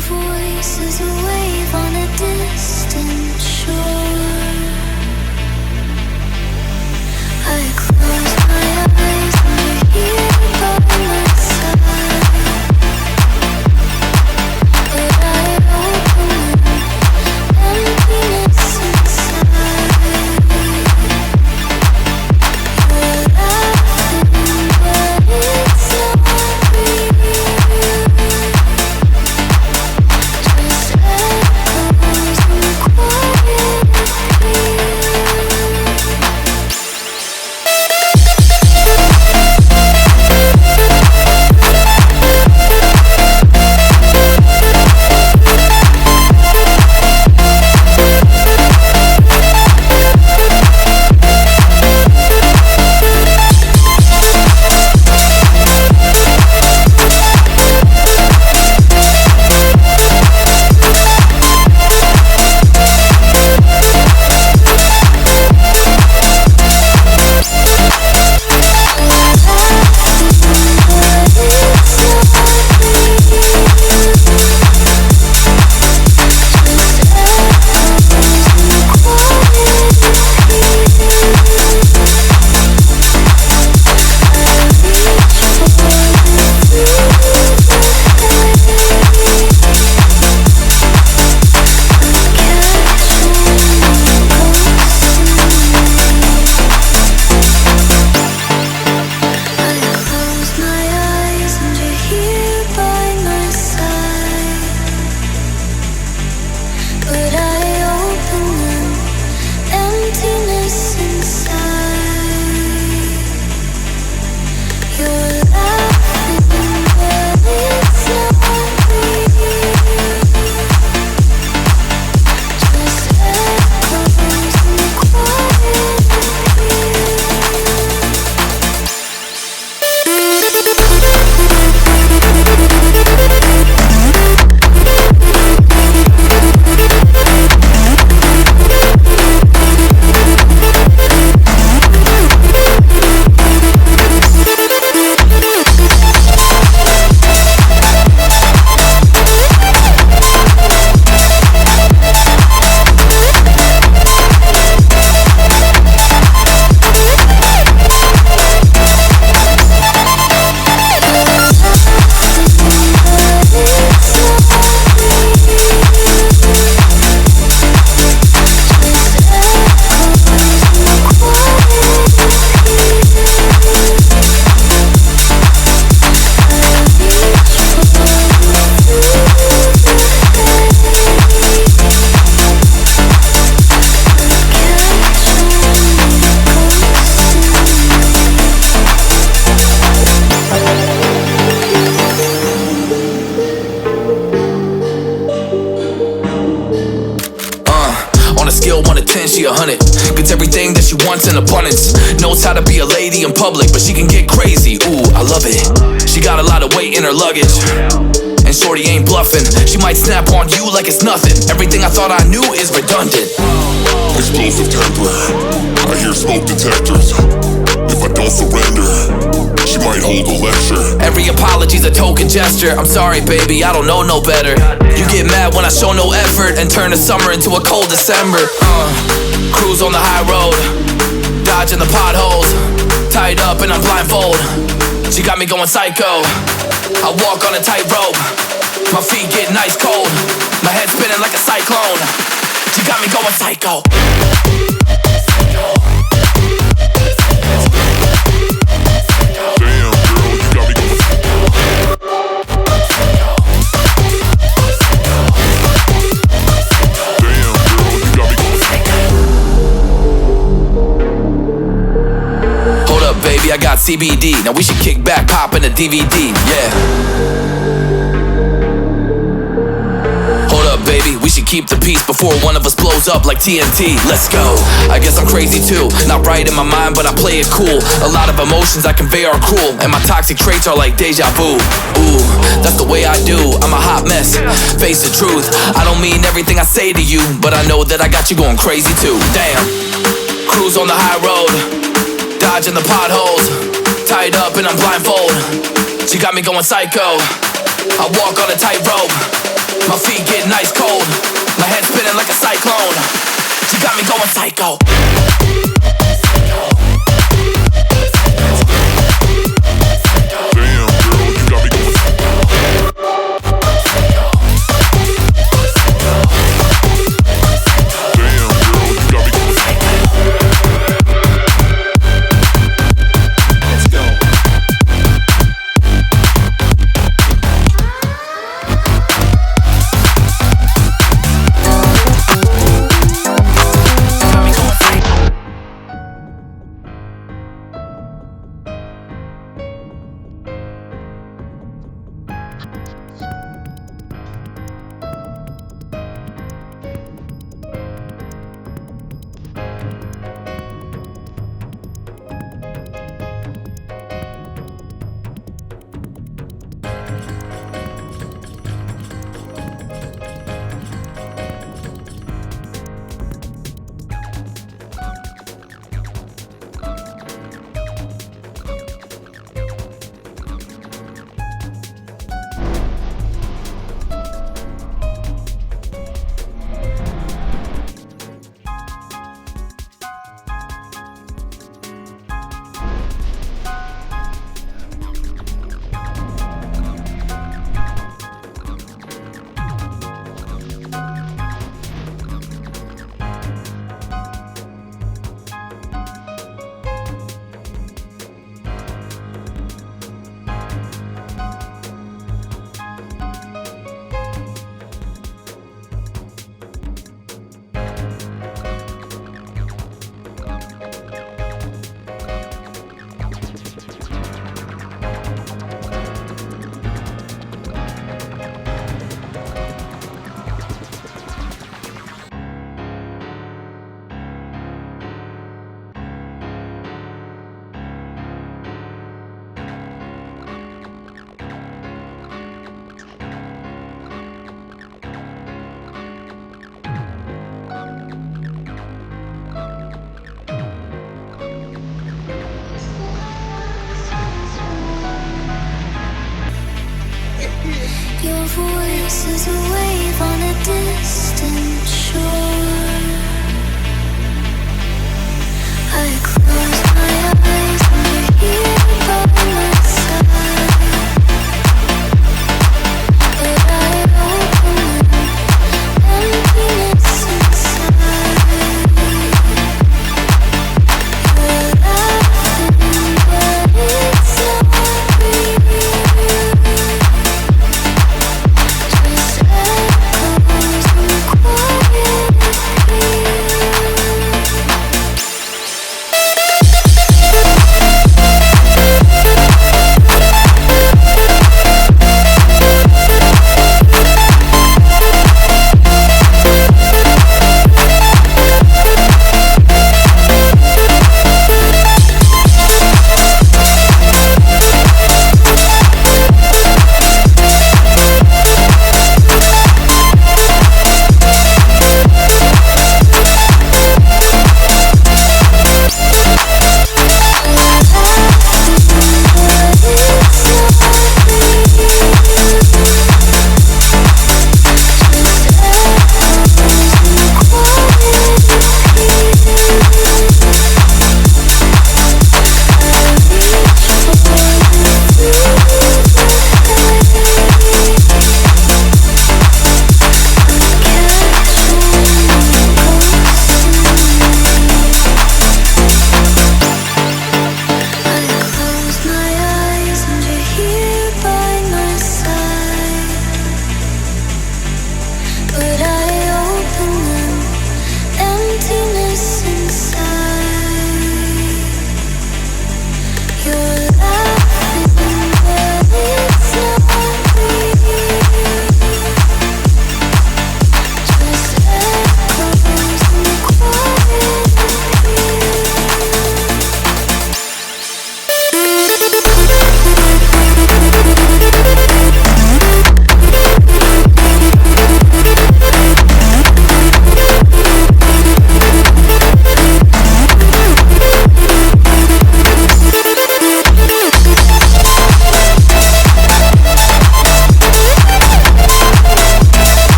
voice is a wave on a distant shore. I close my eyes and you're here by my side, but I open them, emptiness inside. You're laughing, but it's not real. Just echoes and quiet appeal. She 100, gets everything that she wants in abundance. Knows how to be a lady in public, but she can get crazy, ooh, I love it. She got a lot of weight in her luggage, and shorty ain't bluffing. She might snap on you like it's nothing. Everything I thought I knew is redundant. Explosive temper, I hear smoke detectors. If I don't surrender, she might hold a lecture. Every apology's a token gesture. I'm sorry, baby, I don't know no better. You get mad when I show no effort and turn the summer into a cold December. Cruise on the high road, dodging the potholes, tied up and I'm blindfold. She got me going psycho. I walk on a tightrope, my feet getting ice cold, my head spinning like a cyclone. She got me going psycho. Baby, I got CBD. Now we should kick back, pop in a DVD, yeah. Hold up, baby, we should keep the peace before one of us blows up like TNT. Let's go. I guess I'm crazy too. Not right in my mind, but I play it cool. A lot of emotions I convey are cruel, and my toxic traits are like deja vu. Ooh, that's the way I do. I'm a hot mess, face the truth. I don't mean everything I say to you, but I know that I got you going crazy too. Damn. Cruise on the high road, dodging the potholes, tied up and I'm blindfold. She got me going psycho. I walk on a tightrope, My feet getting ice cold. My head spinning like a cyclone. She got me going psycho. Damn, girl, you got me going. Damn, girl, you got me going. Let's go. Got me going psycho. Your voice is a wave on a distant shore.